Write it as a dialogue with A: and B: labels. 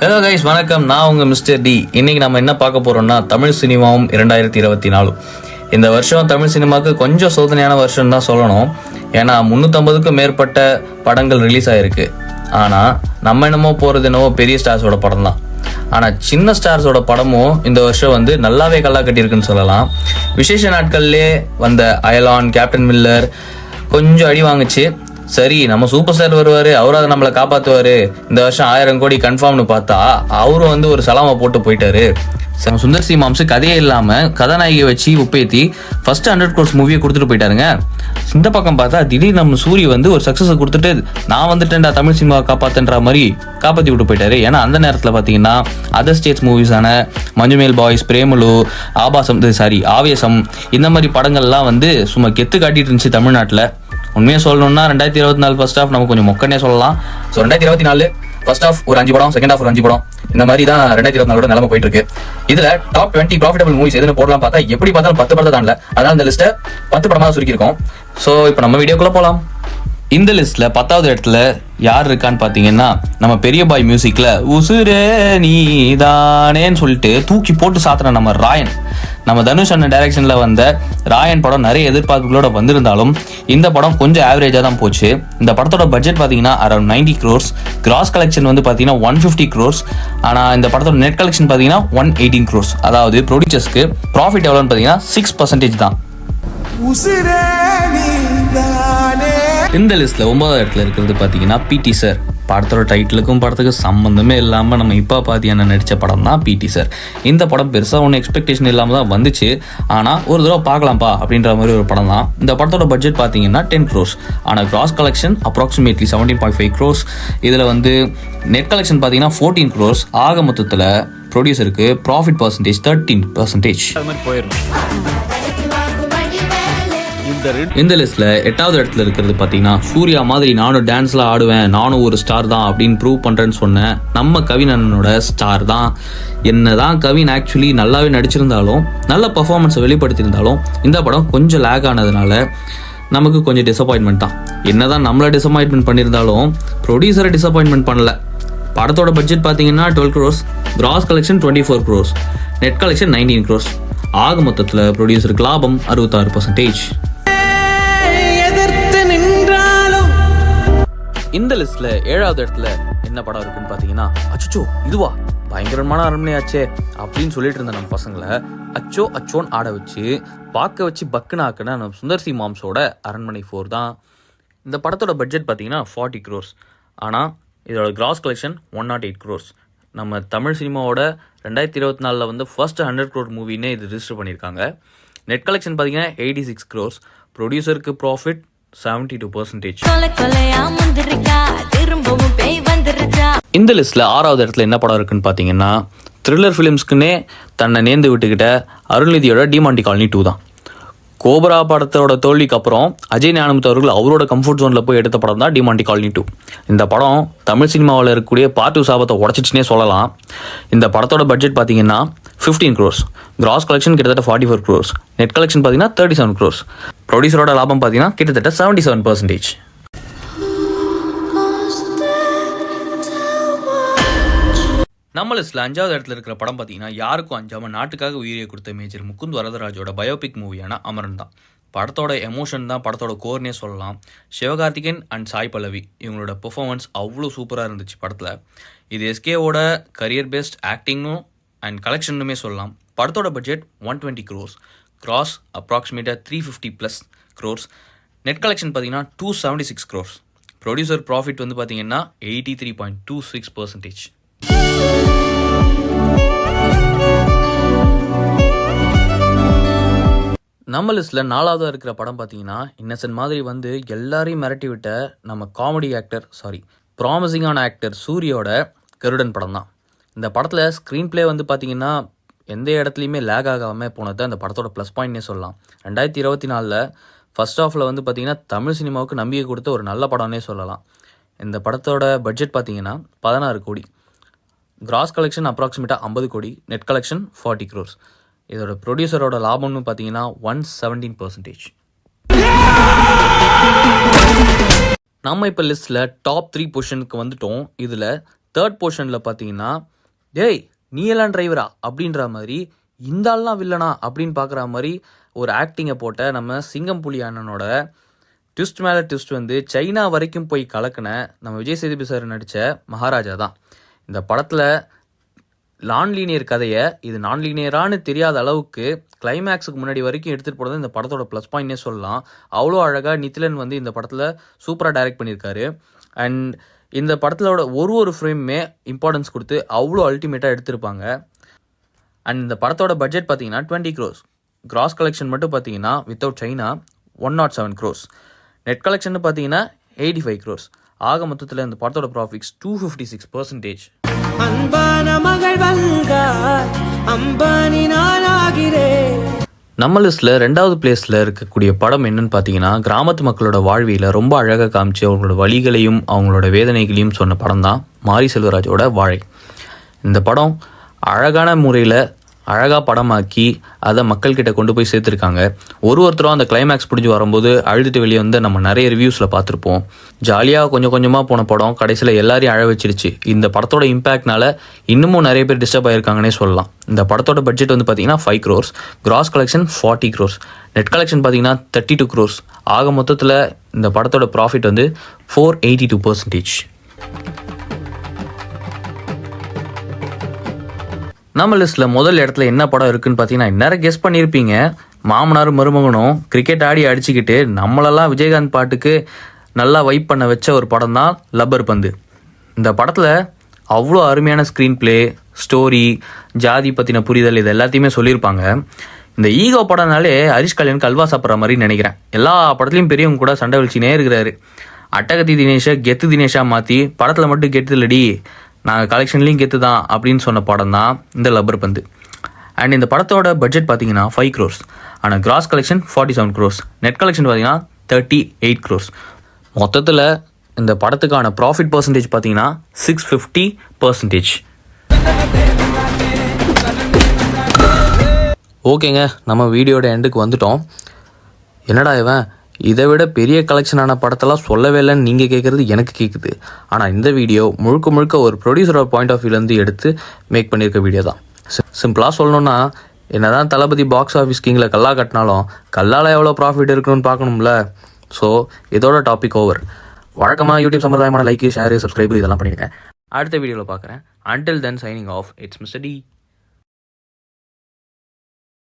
A: Hello guys, வணக்கம். நான் உங்கள் மிஸ்டர் டி. இன்னைக்கு நம்ம என்ன பார்க்க போறோம்னா தமிழ் சினிமாவும் 2024. இந்த வருஷம் தமிழ் சினிமாவுக்கு கொஞ்சம் சோதனையான வருஷம் தான் சொல்லணும். ஏன்னா 350க்கும் மேற்பட்ட படங்கள் ரிலீஸ் ஆயிருக்கு. ஆனால் நம்ம என்னமோ போகிறது என்னவோ பெரிய ஸ்டார்ஸோட படம் தான். ஆனால் சின்ன ஸ்டார்ஸோட படமும் இந்த வருஷம் நல்லாவே கல்லா கட்டியிருக்குன்னு சொல்லலாம். விசேஷ நாட்கள்லேயே வந்த அயலான், கேப்டன் மில்லர் கொஞ்சம் அடி வாங்குச்சு. சரி, நம்ம சூப்பர் ஸ்டார் வருவார், அவரும் அதை நம்மளை காப்பாற்றுவார், இந்த வருஷம் 1000 கோடி கன்ஃபார்ம்னு பார்த்தா அவரும் ஒரு சலாமை போட்டு போயிட்டாரு. சுந்தர் சி மாம்ஸ் கதையே இல்லாமல் கதாநாயகியை வச்சு உப்பேத்தி ஃபர்ஸ்ட் 100 crores மூவியை கொடுத்துட்டு போயிட்டாருங்க. இந்த பக்கம் பார்த்தா திடீர் நம்ம சூரி ஒரு சக்ஸஸை கொடுத்துட்டு நான் வந்துட்டேன்டா தமிழ் சினிமாவை காப்பாற்றுன்ற மாதிரி காப்பாற்றி விட்டு போயிட்டாரு. ஏன்னா அந்த நேரத்தில் பார்த்தீங்கன்னா அதர் ஸ்டேட்ஸ் மூவிஸான மஞ்சுமேல் பாய்ஸ், பிரேமலு, ஆவேசம் இந்த மாதிரி படங்கள்லாம் சும்மா கெத்து காட்டிட்டு இருந்துச்சு தமிழ்நாட்டில். உண்மையாக சொல்லணும்னா 2024 ஃபர்ஸ்ட் ஹாஃப் நம்ம கொஞ்சம் மொக்கனே சொல்லலாம். ஸோ 2024 ஃபர்ஸ்ட் ஹாஃப் ஒரு 5 படம், செகண்ட் ஹாஃப் ஒரு 5 படம், இந்த மாதிரி தான் 2024 நிலைமை போயிட்டு இருக்கு. இதுல டாப் 20 ப்ராஃபிட்டபிள் மூவிஸ் எதுன்னு போடலாம் பார்த்தா எப்படி பார்த்தாலும் 10 படத்தை தாண்டல. அதனால இந்த லிஸ்ட்டை 10 படமாக சுருக்கிருக்கோம். ஸோ இப்போ நம்ம வீடியோக்குள்ள போகலாம். இந்த லிஸ்ட்ல 10வது இடத்துல யார் இருக்கான்னு பார்த்தீங்கன்னா நம்ம பெரிய பாய் மியூசிக்ல உசுரே நீதானேன்னு சொல்லிட்டு தூக்கி போட்டு சாத்துற நம்ம ராயன். நம்ம தனுஷ் அண்ணன் டைரக்ஷன்ல வந்த ராயன் படம் நிறைய எதிர்பார்ப்புகளோட வந்திருந்தாலும் இந்த படம் கொஞ்சம் ஆவரேஜா தான் போச்சு. இந்த படத்தோட பட்ஜெட் பார்த்தீங்கன்னா அரௌண்ட் 90 crores, கிராஸ் கலெக்ஷன் பார்த்தீங்கன்னா 150 crores. ஆனால் இந்த படத்தோட நெட் கலெக்ஷன் பார்த்தீங்கன்னா 118 crores. அதாவது ப்ரொடியூசர்ஸ்க்கு ப்ராஃபிட் எவ்வளோன்னு பார்த்தீங்கன்னா 6% தான். இந்த லிஸ்ட்ல 9வது இடத்துல இருக்கிறது பார்த்தீங்கன்னா பிடி சார். படத்தோட டைட்டிலுக்கும் படத்துக்கு சம்பந்தமே இல்லாமல் நம்ம இப்போ பாத்தியான நடித்த படம் தான் பிடி சார். இந்த படம் பெருசாக ஒன்றும் எக்ஸ்பெக்டேஷன் இல்லாமல் தான் வந்துச்சு. ஆனால் ஒரு தடவை பார்க்கலாம்ப்பா அப்படின்ற மாதிரி ஒரு படம் தான். இந்த படத்தோட பட்ஜெட் பார்த்தீங்கன்னா 10 crores. ஆனால் கிராஸ் கலெக்ஷன் அப்ராக்சிமேட்லி 17.5 crores. இதில் நெட் கலெக்ஷன் பார்த்தீங்கன்னா 14 crores. ஆக மொத்தத்தில் ப்ரொடியூசருக்கு ப்ராஃபிட் பர்சன்டேஜ் 13%. அது மாதிரி போயிடும். இந்த லிஸ்ட்ல 8வது இடத்துல இருக்கிறது பார்த்தீங்கன்னா சூர்யா மாதிரி நானும் டான்ஸ்ல ஆடுவேன், நானும் ஒரு ஸ்டார் தான் அப்படின்னு ப்ரூவ் பண்றேன்னு சொன்ன நம்ம கவின் அண்ணனோட ஸ்டார் தான். என்னதான் கவின் ஆக்சுவலி நல்லாவே நடிச்சிருந்தாலும் நல்ல பர்ஃபார்மன்ஸை வெளிப்படுத்தியிருந்தாலும் இந்த படம் கொஞ்சம் லேக் ஆனதுனால நமக்கு கொஞ்சம் டிசப்பாயின்மெண்ட் தான். என்னதான் நம்மளை டிசப்பாயின்மெண்ட் பண்ணியிருந்தாலும் ப்ரொடியூசரை டிசப்பாயின்மெண்ட் பண்ணல. படத்தோட பட்ஜெட் பார்த்தீங்கன்னா 12 crores, gross collection 24 crores, net collection 19 crores. ஆக மொத்தத்தில் ப்ரொடியூசருக்கு லாபம் 66%. இந்த லிஸ்ட்ல 7வது இடத்துல என்ன படம் இருக்குன்னு பார்த்தீங்கன்னா அச்சோ இதுவா பயங்கரமான அரண்மனையாச்சே அப்படின்னு சொல்லிட்டு இருந்த நம்ம பசங்களை அச்சோன்னு ஆட வச்சு பார்க்க வச்சு பக்குன்னு ஆக்கின நம்ம சுந்தர் சி மாம்ஸோட அரண்மனை 4 தான். இந்த படத்தோட பட்ஜெட் பார்த்தீங்கன்னா 40 crores. ஆனால் இதோட கிராஸ் கலெக்ஷன் 108 crores. நம்ம தமிழ் சினிமாவோட 2024 ஃபர்ஸ்ட் 100 crore மூவின்னு இது ரிஜிஸ்டர் பண்ணியிருக்காங்க. நெட் கலெக்ஷன் பார்த்தீங்கன்னா 86 crores. ப்ரொடியூசருக்கு ப்ராஃபிட் 72%. இந்த லிஸ்ட்ல 6வது இடத்துல என்ன படம் இருக்குன்னு பார்த்தீங்கன்னா த்ரில்லர் ஃபிலிம்ஸ்க்குன்னே தன்னை நேர்ந்து விட்டுக்கிட்ட அருள்நிதியோட டிமாண்டி காலனி 2 தான். கோபரா படத்தோட தோல்விக்கு அப்புறம் அஜய் ஞானமுத்து அவர்கள் அவரோட கம்ஃபர்ட் ஜோனில் போய் எடுத்த படம் தான் டிமாண்டி காலனி 2. இந்த படம் தமிழ் சினிமாவில் இருக்கக்கூடிய பார்ட் 2 சாபத்தை உடச்சிச்சுனே சொல்லலாம். இந்த படத்தோட பட்ஜெட் பார்த்தீங்கன்னா 15 crores, கிராஸ் கலெக்ஷன் கிட்டத்தட்ட 44 crores, நெட் கலெக்ஷன் பார்த்தீங்கன்னா 37 crores. ப்ரொடியூசரோட லாபம் பார்த்தீங்கன்னா கிட்டத்தட்ட 77%. நம்ம லிஸ்ட்ல 5வது இடத்துல இருக்கிற படம் பார்த்தீங்கன்னா யாருக்கும் அஞ்சாமல் நாட்டுக்காக உயிரை கொடுத்த மேஜர் முகுந்த் வரதராஜோட பயோபிக் மூவியான அமரன் தான். படத்தோட எமோஷன் தான் படத்தோட கோர்னே சொல்லலாம். சிவகார்த்திகேயன் அண்ட் சாய் பல்லவி இவங்களோட பெர்ஃபார்மன்ஸ் அவ்வளோ சூப்பராக இருந்துச்சு படத்தில். இது எஸ்கேவோட கரியர் பெஸ்ட் ஆக்டிங்கும் அண்ட் கலெக்ஷனுமே சொல்லலாம். படத்தோட பட்ஜெட் 120 crores, கிராஸ் அப்ராக்சிமேட்டாக 350+ crores, நெட் கலெக்ஷன் பார்த்தீங்கன்னா 276 crores. ப்ரொடியூசர் ப்ராஃபிட் பார்த்தீங்கன்னா 83.26%. நம்ம லிஸ்ட்ல 4வது இருக்கிற படம் பார்த்தீங்கன்னா இன்னசென்ட் மாதிரி எல்லாரையும் மிரட்டி விட்ட நம்ம காமெடி ஆக்டர் ப்ராமிசிங்கான ஆக்டர் சூரியோட கருடன் படம் தான். இந்த படத்தில் ஸ்க்ரீன் பிளே பார்த்தீங்கன்னா எந்த இடத்துலையுமே லேக் ஆகாமல் போனது அந்த படத்தோட ப்ளஸ் பாயிண்ட்னே சொல்லலாம். 2024 ஃபர்ஸ்ட் ஹாஃபில் பார்த்தீங்கன்னா தமிழ் சினிமாவுக்கு நம்பிக்கை கொடுத்த ஒரு நல்ல படம்னே சொல்லலாம். இந்த படத்தோட பட்ஜெட் பார்த்தீங்கன்னா 16 கோடி, கிராஸ் கலெக்ஷன் அப்ராக்சிமேட்டாக 50 கோடி, நெட் கலெக்ஷன் 40 crores. இதோட ப்ரொடியூசரோட லாபம்னு பார்த்தீங்கன்னா 117%. நம்ம இப்போ லிஸ்ட்டில் டாப் 3 பொசிஷனுக்கு வந்துட்டோம். இதில் தேர்ட் போர்ஷனில் பார்த்தீங்கன்னா டேய் நீ எல்லாம் டிரைவரா அப்படின்ற மாதிரி இந்த ஆள்லாம் வில்லனா அப்படின்னு பார்க்குற மாதிரி ஒரு ஆக்டிங்கை போட்ட நம்ம சிங்கம் புலி அண்ணனோட ட்விஸ்ட் மேலே ட்விஸ்ட் வந்து சைனா வரைக்கும் போய் கலக்கின நம்ம விஜய் சேதுபதி சார் நடித்த மகாராஜா தான். இந்த படத்தில் நான் லீனியர் கதையை இது நான் லீனியரானு தெரியாத அளவுக்கு கிளைமேக்ஸுக்கு முன்னாடி வரைக்கும் எடுத்துகிட்டு போகிறது இந்த படத்தோட ப்ளஸ் பாயிண்ட்னே சொல்லலாம். அவ்வளோ அழகாக நித்திலன் வந்து இந்த படத்தில் சூப்பராக டைரக்ட் பண்ணியிருக்காரு. அண்ட் இந்த படத்தோட ஒரு ஃப்ரேமுமே இம்பார்ட்டன்ஸ் கொடுத்து அவ்வளோ அல்டிமேட்டாக எடுத்திருப்பாங்க. அண்ட் இந்த படத்தோட பட்ஜெட் பார்த்தீங்கன்னா 20 crores. கிராஸ் கலெக்ஷன் மட்டும் பார்த்தீங்கன்னா without China 107 crores. Net collection பார்த்தீங்கன்னா 85 crores. ஆக மொத்தத்தில் இந்த படத்தோட ப்ராஃபிட்ஸ் 256%. நம்ம லிஸ்ட்டில் 2வது பிளேஸில் இருக்கக்கூடிய படம் என்னன்னு பார்த்தீங்கன்னா கிராமத்து மக்களோட வாழ்வியில் ரொம்ப அழகாக காமிச்சு அவங்களோட வலிகளையும் அவங்களோட வேதனைகளையும் சொன்ன படம் தான் மாரி செல்வராஜோட வாழை. இந்த படம் அழகான முறையில் அழகாக படமாக்கி அதை மக்கள்கிட்ட கொண்டு போய் சேர்த்துருக்காங்க. ஒருத்தரும் அந்த கிளைமேக்ஸ் பிடிச்சி வரும்போது அழுதுட்டு வெளியே வந்து நம்ம நிறைய ரிவ்யூஸில் பார்த்துருப்போம். ஜாலியாக கொஞ்சமாக போன படம் கடைசியில் எல்லாரையும் அழ வச்சிருச்சு. இந்த படத்தோட இம்பேக்ட்னால இன்னமும் நிறைய பேர் டிஸ்டர்ப் ஆகிருக்காங்கன்னே சொல்லலாம். இந்த படத்தோட பட்ஜெட் வந்து பார்த்தீங்கன்னா 5 crores. Gross collection 40 crores. Net collection பார்த்தீங்கன்னா 32 crores. ஆக மொத்தத்தில் இந்த படத்தோட ப்ராஃபிட் வந்து 482%. நம்ம லிஸ்ட்டில் முதல் இடத்துல என்ன படம் இருக்குன்னு பார்த்தீங்கன்னா இந்நேரம் கெஸ் பண்ணியிருப்பீங்க. மாமனாரும் மருமகனும் கிரிக்கெட் ஆடி அடிச்சுக்கிட்டு நம்மளெல்லாம் விஜயகாந்த் பாட்டுக்கு நல்லா வைப் பண்ண வச்ச ஒரு படம் தான் லப்பர் பந்து. இந்த படத்தில் அவ்வளோ அருமையான ஸ்க்ரீன் பிளே, ஸ்டோரி, ஜாதி பற்றின புரிதல் இது எல்லாத்தையுமே சொல்லியிருப்பாங்க. இந்த ஈகோ படம்னாலே ஹரிஷ் கல்யாணுக்கு அல்வா சாப்பிட்ற மாதிரி நினைக்கிறேன். எல்லா படத்துலையும் பெரியவங்க கூட சண்டை வலிச்சுனே இருக்கிறாரு. அட்டகத்தி தினேஷை கெத்து தினேஷாக மாற்றி படத்தில் மட்டும் கெத்து இல்லடி நாங்கள் கலெக்ஷன்லேயும் கெத்து தான் அப்படின்னு சொன்ன படம் தான் இந்த லப்பர் பந்து. அண்ட் இந்த படத்தோட பட்ஜெட் பார்த்தீங்கன்னா 5 crores. ஆனால் gross collection 47 crores. Net collection பார்த்தீங்கன்னா 38 crores. மொத்தத்தில் இந்த படத்துக்கான ப்ராஃபிட் பர்சன்டேஜ் பார்த்தீங்கன்னா 650%. ஓகேங்க, நம்ம வீடியோட எண்டுக்கு வந்துட்டோம். என்னடா இவன் இதை விட பெரிய கலெக்ஷனான படத்தெல்லாம் சொல்லவே இல்லைன்னு நீங்கள் கேட்குறது எனக்கு கேட்குது. ஆனால் இந்த வீடியோ முழுக்க ஒரு ப்ரொடியூசரோட பாயிண்ட் ஆஃப் வியூலேருந்து எடுத்து மேக் பண்ணியிருக்க வீடியோ தான். சிம்பிளாக சொல்லணுன்னா என்னதான் தளபதி பாக்ஸ் ஆஃபீஸ் கிங்கில் கல்லா கட்டினாலும் கல்லால் எவ்வளோ ப்ராஃபிட் இருக்கணும்னு பார்க்கணும்ல. ஸோ இதோட டாபிக் ஓவர். வழக்கமாக யூடியூப் சம்பிரதாயமான லைக், ஷேர், சப்ஸ்கிரைபர் இதெல்லாம் பண்ணியிருக்கேன். அடுத்த வீடியோவில் பார்க்குறேன். Until then signing off. It's mister D.